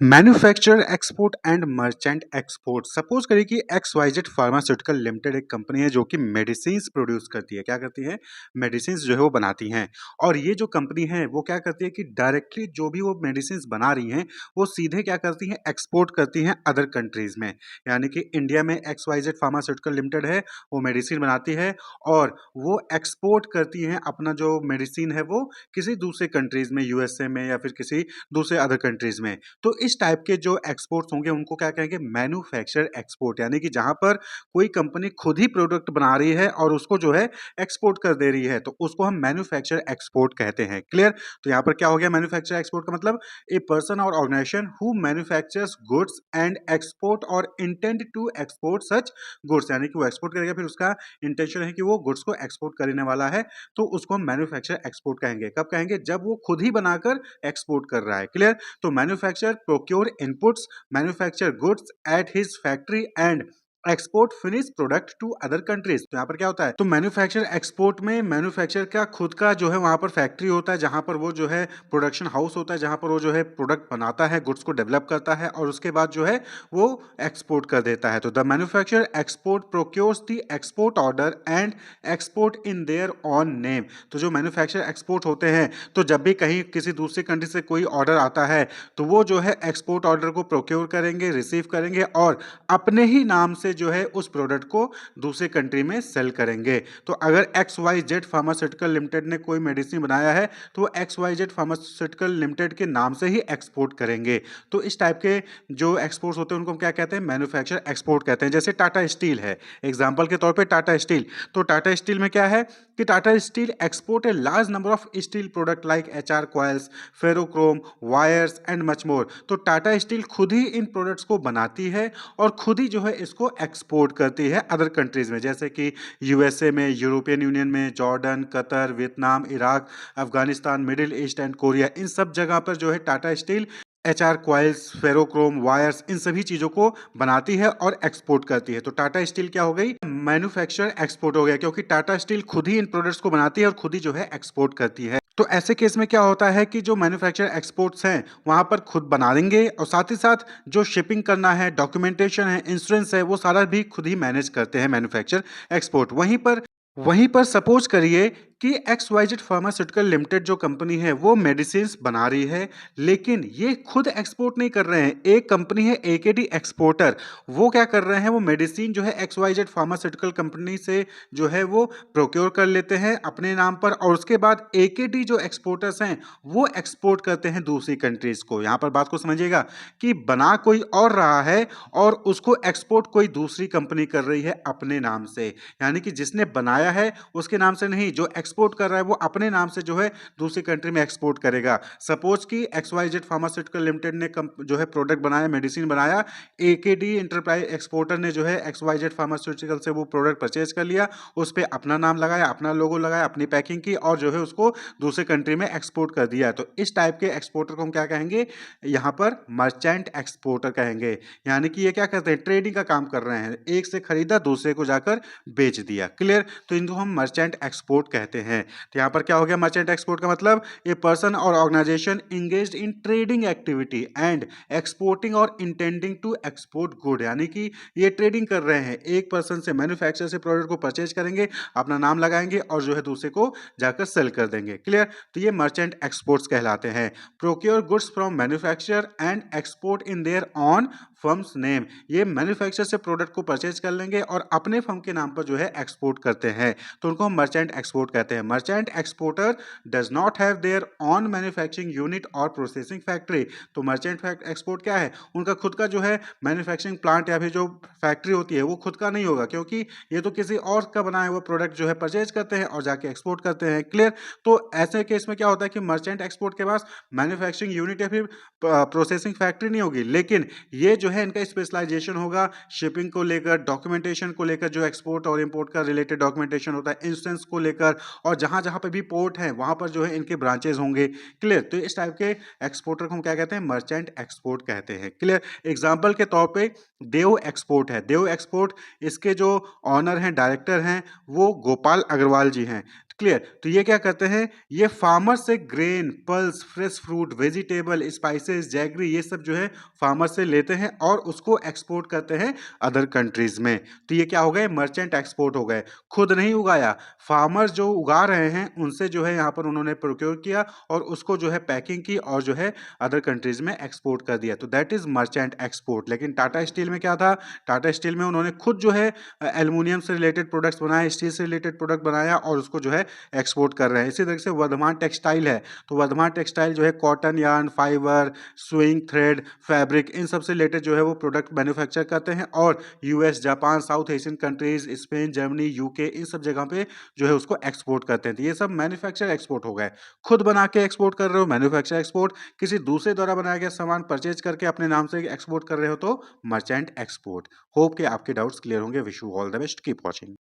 Manufacturer export and merchant export. Suppose करिए कि X Y Z pharmaceutical limited एक company है जो कि मेडिसिन प्रोड्यूस करती है। क्या करती है? मेडिसिन जो है वो बनाती हैं। और ये जो कंपनी है वो क्या करती है कि डायरेक्टली जो भी वो मेडिसिन बना रही हैं वो सीधे क्या करती हैं, एक्सपोर्ट करती हैं अदर कंट्रीज में। यानी कि इंडिया में X Y Z pharmaceutical limited है, वो मेडिसिन बनाती है और वो एक्सपोर्ट करती हैं अपना जो मेडिसिन है वो किसी दूसरे कंट्रीज में, यूएसए में या फिर किसी दूसरे अदर कंट्रीज में। तो इस टाइप के जो एक्सपोर्ट्स होंगे उनको क्या कहेंगे? Manufacture export. यानी कि जहां पर कोई कंपनी खुद ही प्रोडक्ट बना रही है और उसको जो है एक्सपोर्ट कर दे रही है, तो उसको हम मैन्युफैक्चर एक्सपोर्ट कहते हैं। क्लियर? तो यहां पर क्या हो गया? मैन्युफैक्चर एक्सपोर्ट का मतलब ए पर्सन और organisation who manufactures goods and export or intend to export such goods. यानी कि वो एक्सपोर्ट करेगा, फिर उसका इंटेंशन है कि वो गुड्स को एक्सपोर्ट करने वाला है, तो उसको हम मैन्युफैक्चर एक्सपोर्ट कहेंगे। कब कहेंगे? जब वो खुद ही बनाकर एक्सपोर्ट कर रहा है। क्लियर? तो manufacture procure inputs, manufacture goods at his factory and export finish product to other countries. तो यहाँ पर क्या होता है? तो मैन्युफैक्चर एक्सपोर्ट में मैन्युफैक्चर का खुद का जो है वहां पर फैक्ट्री होता है, जहां पर वो जो है प्रोडक्शन हाउस होता है, जहां पर वो जो है प्रोडक्ट बनाता है, गुड्स को डेवलप करता है और उसके बाद जो है वो एक्सपोर्ट कर देता है। तो the manufacture export procures the export order and export in their own name. तो जो मैन्युफैक्चर एक्सपोर्ट होते हैं, तो जब भी कहीं किसी दूसरी कंट्री से कोई ऑर्डर आता है तो वो जो है एक्सपोर्ट ऑर्डर को प्रोक्योर करेंगे, रिसीव करेंगे और अपने ही नाम से जो है उस प्रोडक्ट को दूसरे कंट्री में सेल करेंगे। तो अगर X Y Z pharmaceutical limited ने कोई मेडिसिन बनाया है तो वो X Y Z pharmaceutical limited के नाम से ही एक्सपोर्ट करेंगे। तो इस टाइप के जो एक्सपोर्ट्स होते हैं उनको हम क्या कहते हैं? मैन्युफैक्चर एक्सपोर्ट कहते हैं। जैसे टाटा स्टील है, एग्जाम्पल के तौर पर टाटा स्टील। तो टाटा स्टील में क्या है कि Tata steel export a large number of steel product like HR coils, ferrochrome, wires and much more. तो टाटा स्टील खुद ही इन प्रोडक्ट्स को बनाती है और खुद ही जो है इसको एक्सपोर्ट करती है अदर कंट्रीज में, जैसे कि यूएसए में, यूरोपियन यूनियन में, Jordan, Qatar, Vietnam, Iraq, Afghanistan, Middle East and Korea. इन सब जगह पर जो है Tata steel HR coils, ferrochrome, wires, इन सभी चीजों को बनाती है और एक्सपोर्ट करती है। तो टाटा स्टील क्या हो गई? मैन्युफैक्चर एक्सपोर्ट हो गया, क्योंकि टाटा स्टील खुद ही इन प्रोडक्ट्स को बनाती है और खुद ही जो है एक्सपोर्ट करती है। तो ऐसे केस में क्या होता है कि जो मैन्युफैक्चर एक्सपोर्ट्स हैं वहां पर खुद बना देंगे और साथ ही साथ जो शिपिंग करना है, डॉक्यूमेंटेशन है, इंश्योरेंस है, वो सारा भी खुद ही मैनेज करते हैं मैन्युफैक्चर एक्सपोर्ट। वहीं पर सपोज करिए कि X Y Z pharmaceutical limited जो कंपनी है वो मेडिसिन बना रही है, लेकिन ये खुद एक्सपोर्ट नहीं कर रहे हैं। एक कंपनी है एकेडी एक्सपोर्टर, वो क्या कर रहे हैं? वो मेडिसिन जो है X Y Z pharmaceutical company से जो है वो प्रोक्योर कर लेते हैं अपने नाम पर और उसके बाद एकेडी जो एक्सपोर्टर्स हैं वो एक्सपोर्ट करते हैं दूसरी कंट्रीज को। यहां पर बात को समझिएगा कि बना कोई और रहा है और उसको एक्सपोर्ट कोई दूसरी कंपनी कर रही है अपने नाम से। यानी कि जिसने बनाया है उसके नाम से नहीं, जो एक्सपोर्ट कर रहा है वो अपने नाम से जो है दूसरी कंट्री में एक्सपोर्ट करेगा। सपोज कि X Y Z pharmaceutical limited ने जो है प्रोडक्ट बनाया, मेडिसिन बनाया, एकेडी एंटरप्राइज एक्सपोर्टर ने जो है एक्स वाई जेड फार्मास्यूटिकल से वो प्रोडक्ट परचेज कर लिया, उस पर अपना नाम लगाया, अपना लोगो लगाया, अपनी पैकिंग की और जो है उसको दूसरे कंट्री में एक्सपोर्ट कर दिया। तो इस टाइप के एक्सपोर्टर को हम क्या कहेंगे? यहाँ पर मर्चेंट एक्सपोर्टर कहेंगे। यानी कि ये क्या करते हैं? ट्रेडिंग का काम कर रहे हैं, एक से खरीदा दूसरे को जाकर बेच दिया। क्लियर? तो इनको हम मर्चेंट एक्सपोर्ट कहते हैं। तो यहां पर क्या हो गया? मर्चेंट एक्सपोर्ट का मतलब ए पर्सन और organisation engaged in trading activity and exporting और इंटेंडिंग टू एक्सपोर्ट गुड। यानी कि ये ट्रेडिंग कर रहे हैं, एक पर्सन से, मैन्युफैक्चरर से प्रोडक्ट को परचेज करेंगे, अपना नाम लगाएंगे और जो है दूसरे को जाकर सेल कर देंगे। क्लियर? तो ये मर्चेंट एक्सपोर्ट्स कहलाते हैं। Procure goods from manufacturer and export in their on firms name. ये मैन्युफैक्चरर से प्रोडक्ट को परचेज कर लेंगे और अपने फर्म के नाम पर जो है एक्सपोर्ट करते हैं, तो उनको हम मर्चेंट एक्सपोर्ट कहते हैं। Merchant exporter does not have their on manufacturing unit और प्रोसेसिंग फैक्ट्री। तो मर्चेंट एक्सपोर्ट क्या है? उनका खुद का जो है मैन्युफैक्चरिंग प्लांट या फिर जो फैक्ट्री होती है वो खुद का नहीं होगा, क्योंकि ये तो किसी और का बनाया हुआ प्रोडक्ट जो है परचेज करते हैं और जाके एक्सपोर्ट करते हैं। क्लियर? तो ऐसे केस में क्या होता है कि मर्चेंट एक्सपोर्ट के पास मैन्युफैक्चरिंग यूनिट या फिर प्रोसेसिंग फैक्ट्री नहीं होगी, लेकिन ये जो है इनका स्पेशलाइजेशन होगा शिपिंग को लेकर, डॉक्यूमेंटेशन को लेकर, जो एक्सपोर्ट और इंपोर्ट का रिलेटेड डॉक्यूमेंटेशन होता है, इंश्योरेंस को लेकर, और जहां जहां पे भी पोर्ट है वहां पर जो है इनके ब्रांचेस होंगे। क्लियर? तो इस टाइप के एक्सपोर्टर को हम क्या कहते हैं? मर्चेंट एक्सपोर्ट कहते हैं। क्लियर? एग्जाम्पल के तौर पे देव एक्सपोर्ट है। देव एक्सपोर्ट, इसके जो ऑनर हैं, डायरेक्टर हैं, वो गोपाल अग्रवाल जी हैं। क्लियर। तो ये क्या करते हैं, ये फार्मर से grain, pulse, fresh fruit, vegetable, spices, jaggery, ये सब जो है फार्मर से लेते हैं और उसको एक्सपोर्ट करते हैं अदर कंट्रीज में। तो ये क्या हो गए, मर्चेंट एक्सपोर्ट हो गए। खुद नहीं उगाया, फार्मर जो उगा रहे हैं उनसे जो है यहाँ पर उन्होंने प्रोक्योर किया और उसको जो है पैकिंग की और जो है अदर कंट्रीज में एक्सपोर्ट कर दिया। तो दैट इज मर्चेंट एक्सपोर्ट। लेकिन टाटा स्टील में क्या था, टाटा स्टील में उन्होंने खुद जो है एल्युमिनियम से रिलेटेड प्रोडक्ट्स बनाए, स्टील से रिलेटेड प्रोडक्ट बनाया और उसको जो है एक्सपोर्ट कर रहे हैं। इसी तरह से वर्धमान टेक्सटाइल है, तो वर्धमान टेक्सटाइल जो है cotton yarn, fibre, sewing thread, fabric, इन सब से रिलेटेड जो है वो प्रोडक्ट मैन्युफैक्चर करते हैं और US, Japan, South Asian countries, Spain, Germany, UK, इन सब जगह पे जो है उसको एक्सपोर्ट करते हैं। तो ये सब मैन्युफैक्चर एक्सपोर्ट हो गए। खुद बना के एक्सपोर्ट कर रहे हो, मैन्युफैक्चर एक्सपोर्ट। किसी दूसरे द्वारा बनाया गया सामान परचेज करके अपने नाम से एक्सपोर्ट कर रहे हो तो मर्चेंट एक्सपोर्ट। होप कि आपके डाउट्स क्लियर होंगे। Wish you all the best, keep watching.